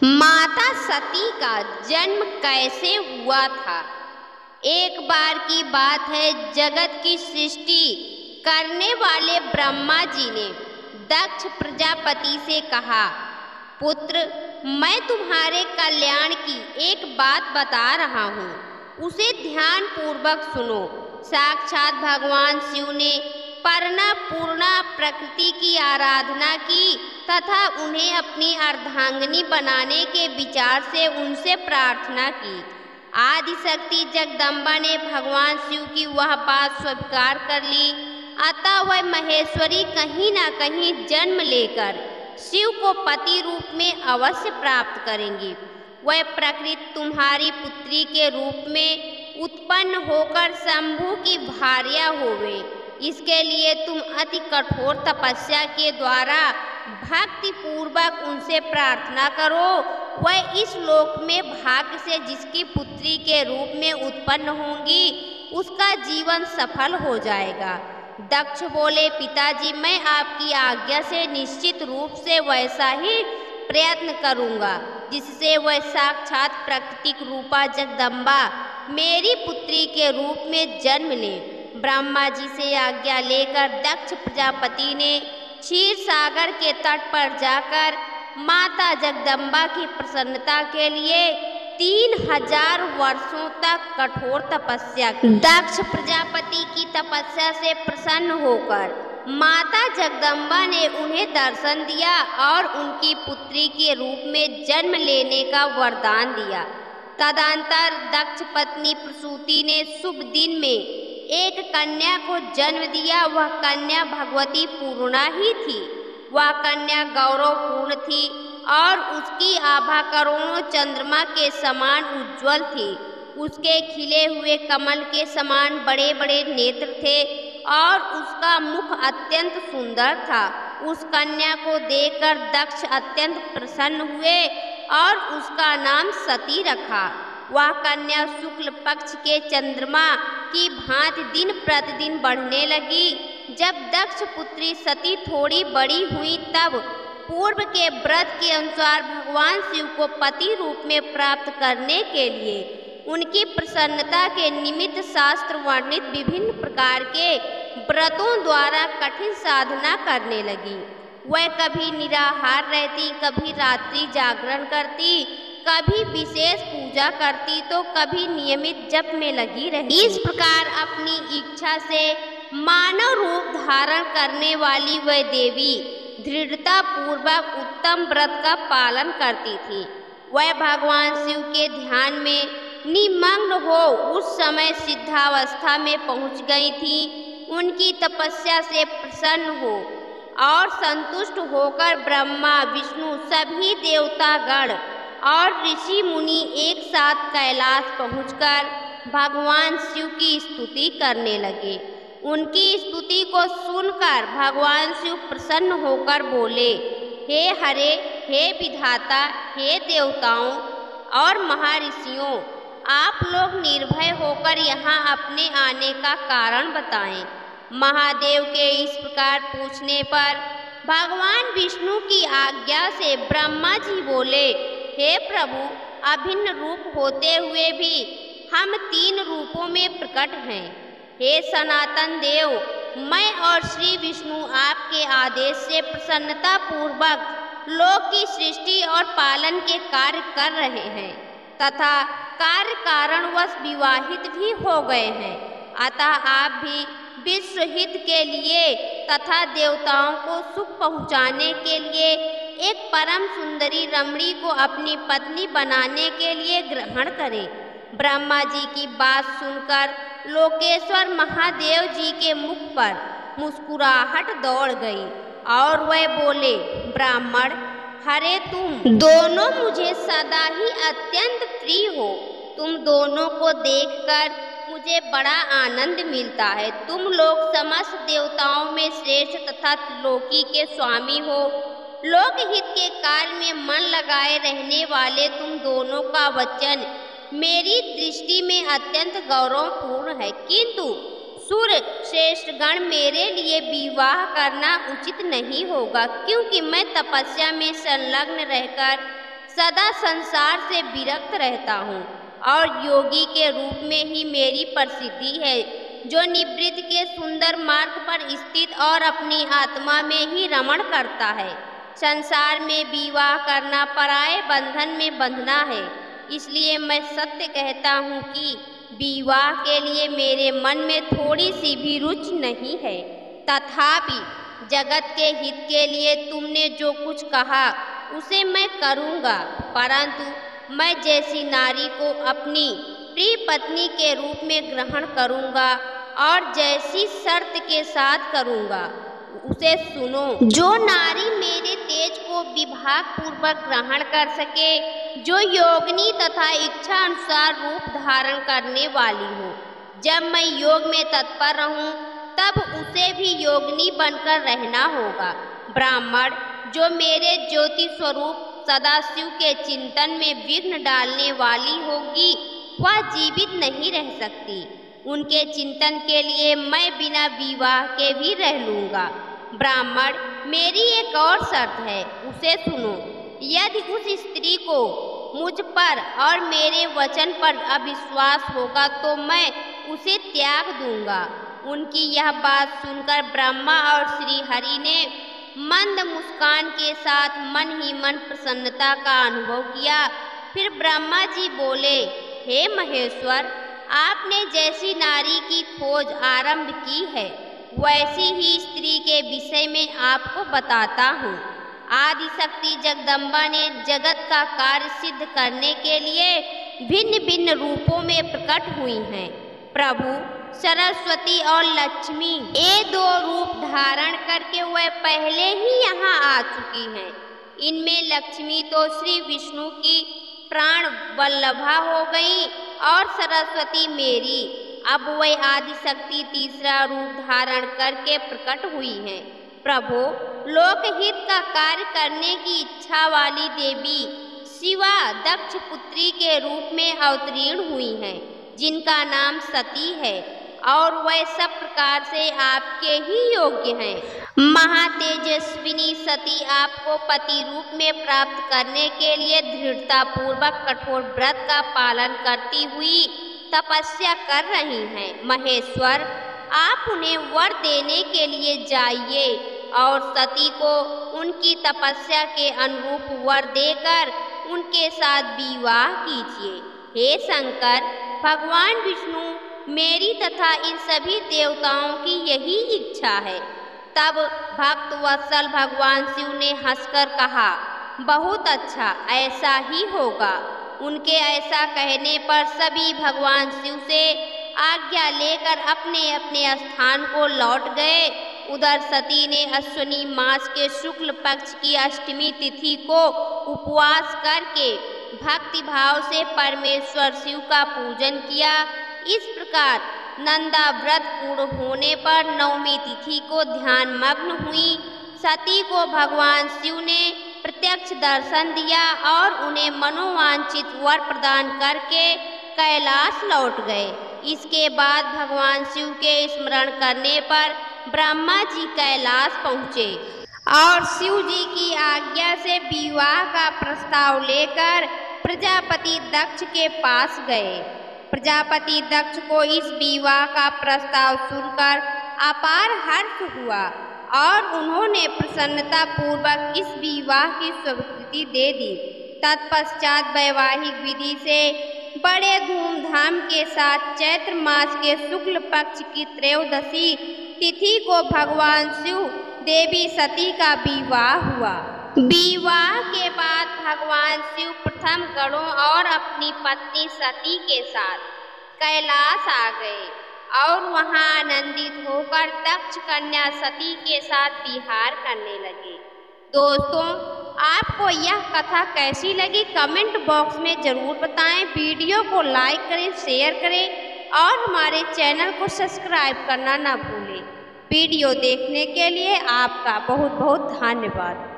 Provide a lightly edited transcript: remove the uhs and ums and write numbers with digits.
माता सती का जन्म कैसे हुआ था। एक बार की बात है, जगत की सृष्टि करने वाले ब्रह्मा जी ने दक्ष प्रजापति से कहा, पुत्र, मैं तुम्हारे कल्याण की एक बात बता रहा हूँ, उसे ध्यान पूर्वक सुनो। साक्षात भगवान शिव ने परना पूर्णा प्रकृति की आराधना की तथा उन्हें अपनी अर्धांगिनी बनाने के विचार से उनसे प्रार्थना की। आदि शक्ति जगदम्बा ने भगवान शिव की वह बात स्वीकार कर ली, अतः वह महेश्वरी कहीं न कहीं जन्म लेकर शिव को पति रूप में अवश्य प्राप्त करेंगी। वह प्रकृति तुम्हारी पुत्री के रूप में उत्पन्न होकर शंभु की भार्या होवे। इसके लिए तुम अति कठोर तपस्या के द्वारा भक्ति पूर्वक उनसे प्रार्थना करो। वह इस लोक में भाग्य से जिसकी पुत्री के रूप में उत्पन्न होंगी, उसका जीवन सफल हो जाएगा। दक्ष बोले, पिताजी, मैं आपकी आज्ञा से निश्चित रूप से वैसा ही प्रयत्न करूंगा जिससे वह साक्षात प्राकृतिक रूपा जगदम्बा मेरी पुत्री के रूप में जन्म ले। ब्रह्मा जी से आज्ञा लेकर दक्ष प्रजापति ने क्षीर सागर के तट पर जाकर माता जगदम्बा की प्रसन्नता के लिए 3000 वर्षों तक कठोर तपस्या की। दक्ष प्रजापति की तपस्या से प्रसन्न होकर माता जगदम्बा ने उन्हें दर्शन दिया और उनकी पुत्री के रूप में जन्म लेने का वरदान दिया। तदंतर दक्ष पत्नी प्रसूति ने शुभ दिन में एक कन्या को जन्म दिया। वह कन्या भगवती पूर्णा ही थी। वह कन्या गौरवपूर्ण थी और उसकी आभा करोड़ों चंद्रमा के समान उज्जवल थी। उसके खिले हुए कमल के समान बड़े बड़े नेत्र थे और उसका मुख अत्यंत सुंदर था। उस कन्या को देखकर दक्ष अत्यंत प्रसन्न हुए और उसका नाम सती रखा। वह कन्या शुक्ल पक्ष के चंद्रमा की भांति दिन प्रतिदिन बढ़ने लगी। जब दक्ष पुत्री सती थोड़ी बड़ी हुई, तब पूर्व के व्रत के अनुसार भगवान शिव को पति रूप में प्राप्त करने के लिए उनकी प्रसन्नता के निमित्त शास्त्र वर्णित विभिन्न प्रकार के व्रतों द्वारा कठिन साधना करने लगी। वह कभी निराहार रहती, कभी रात्रि जागरण करती, कभी विशेष पूजा करती तो कभी नियमित जप में लगी रही। इस प्रकार अपनी इच्छा से मानव रूप धारण करने वाली वह देवी दृढ़ता पूर्वक उत्तम व्रत का पालन करती थी। वह भगवान शिव के ध्यान में निमग्न हो उस समय सिद्धावस्था में पहुंच गई थी। उनकी तपस्या से प्रसन्न हो और संतुष्ट होकर ब्रह्मा, विष्णु, सभी देवतागण और ऋषि मुनि एक साथ कैलाश पहुंचकर भगवान शिव की स्तुति करने लगे। उनकी स्तुति को सुनकर भगवान शिव प्रसन्न होकर बोले, हे हरे, हे विधाता, हे देवताओं और महर्षियों, आप लोग निर्भय होकर यहाँ अपने आने का कारण बताएं। महादेव के इस प्रकार पूछने पर भगवान विष्णु की आज्ञा से ब्रह्मा जी बोले, हे प्रभु, अभिन्न रूप होते हुए भी हम 3 रूपों में प्रकट हैं। हे सनातन देव, मैं और श्री विष्णु आपके आदेश से प्रसन्नता पूर्वक लोक की सृष्टि और पालन के कार्य कर रहे हैं तथा कार्य कारणवश विवाहित भी हो गए हैं। अतः आप भी विश्व हित के लिए तथा देवताओं को सुख पहुँचाने के लिए एक परम सुंदरी रमणी को अपनी पत्नी बनाने के लिए ग्रहण करें। ब्रह्मा जी की बात सुनकर लोकेश्वर महादेव जी के मुख पर मुस्कुराहट दौड़ गई और वह बोले, ब्राह्मण, हरे तुम दोनों मुझे सदा ही अत्यंत प्रिय हो। तुम दोनों को देखकर मुझे बड़ा आनंद मिलता है। तुम लोग समस्त देवताओं में श्रेष्ठ तथा त्रिलोकी के स्वामी हो। लोकहित के कार्य में मन लगाए रहने वाले तुम दोनों का वचन मेरी दृष्टि में अत्यंत गौरवपूर्ण है, किंतु सुर श्रेष्ठ गण मेरे लिए विवाह करना उचित नहीं होगा, क्योंकि मैं तपस्या में संलग्न रहकर सदा संसार से विरक्त रहता हूँ और योगी के रूप में ही मेरी प्रसिद्धि है, जो निवृत्ति के सुंदर मार्ग पर स्थित और अपनी आत्मा में ही रमण करता है। संसार में विवाह करना पराये बंधन में बंधना है, इसलिए मैं सत्य कहता हूँ कि विवाह के लिए मेरे मन में थोड़ी सी भी रुचि नहीं है। तथापि जगत के हित के लिए तुमने जो कुछ कहा उसे मैं करूँगा, परंतु मैं जैसी नारी को अपनी प्रिय पत्नी के रूप में ग्रहण करूँगा और जैसी शर्त के साथ करूँगा उसे सुनो। जो नारी मेरे तेज को विभाग पूर्वक ग्रहण कर सके, जो योगिनी तथा इच्छा अनुसार रूप धारण करने वाली हो, जब मैं योग में तत्पर रहूं तब उसे भी योगिनी बनकर रहना होगा। ब्राह्मण, जो मेरे ज्योति स्वरूप सदाशिव के चिंतन में विघ्न डालने वाली होगी, वह जीवित नहीं रह सकती। उनके चिंतन के लिए मैं बिना विवाह के भी रह लूँगा। ब्राह्मण, मेरी एक और शर्त है, उसे सुनो। यदि उस स्त्री को मुझ पर और मेरे वचन पर अविश्वास होगा तो मैं उसे त्याग दूंगा। उनकी यह बात सुनकर ब्रह्मा और श्री हरि ने मंद मुस्कान के साथ मन ही मन प्रसन्नता का अनुभव किया। फिर ब्रह्मा जी बोले, हे महेश्वर, आपने जैसी नारी की खोज आरंभ की है, वैसी ही स्त्री के विषय में आपको बताता हूँ। आदिशक्ति जगदम्बा ने जगत का कार्य सिद्ध करने के लिए भिन्न भिन्न रूपों में प्रकट हुई हैं। प्रभु सरस्वती और लक्ष्मी ये दो रूप धारण करके वह पहले ही यहाँ आ चुकी हैं। इनमें लक्ष्मी तो श्री विष्णु की प्राण वल्लभा हो गई और सरस्वती मेरी। अब वह आदिशक्ति तीसरा रूप धारण करके प्रकट हुई हैं। प्रभु, लोकहित का कार्य करने की इच्छा वाली देवी शिवा दक्ष पुत्री के रूप में अवतीर्ण हुई हैं, जिनका नाम सती है और वह सब प्रकार से आपके ही योग्य हैं। महातेजस्विनी सती आपको पति रूप में प्राप्त करने के लिए दृढ़ता पूर्वक कठोर व्रत का पालन करती हुई तपस्या कर रही हैं। महेश्वर, आप उन्हें वर देने के लिए जाइए और सती को उनकी तपस्या के अनुरूप वर देकर उनके साथ विवाह कीजिए। हे शंकर, भगवान विष्णु मेरी तथा इन सभी देवताओं की यही इच्छा है। तब भक्त वत्सल भगवान शिव ने हंसकर कहा, बहुत अच्छा, ऐसा ही होगा। उनके ऐसा कहने पर सभी भगवान शिव से आज्ञा लेकर अपने अपने स्थान को लौट गए। उधर सती ने अश्विनी मास के शुक्ल पक्ष की अष्टमी तिथि को उपवास करके भक्ति भाव से परमेश्वर शिव का पूजन किया। इस प्रकार नंदा व्रत पूर्ण होने पर नवमी तिथि को ध्यान मग्न हुई। सती को भगवान शिव ने प्रत्यक्ष दर्शन दिया और उन्हें मनोवांछित वर प्रदान करके कैलाश लौट गए। इसके बाद भगवान शिव के स्मरण करने पर ब्रह्मा जी कैलाश पहुँचे और शिव जी की आज्ञा से विवाह का प्रस्ताव लेकर प्रजापति दक्ष के पास गए। प्रजापति दक्ष को इस विवाह का प्रस्ताव सुनकर अपार हर्ष हुआ और उन्होंने प्रसन्नता पूर्वक इस विवाह की स्वीकृति दे दी। तत्पश्चात वैवाहिक विधि से बड़े धूमधाम के साथ चैत्र मास के शुक्ल पक्ष की त्रयोदशी तिथि को भगवान शिव देवी सती का विवाह हुआ। विवाह के बाद भगवान शिव प्रथम गणों और अपनी पत्नी सती के साथ कैलाश आ गए और वहां आनंदित होकर दक्ष कन्या सती के साथ विहार करने लगे। दोस्तों, आपको यह कथा कैसी लगी कमेंट बॉक्स में ज़रूर बताएं। वीडियो को लाइक करें, शेयर करें और हमारे चैनल को सब्सक्राइब करना ना भूलें। वीडियो देखने के लिए आपका बहुत बहुत धन्यवाद।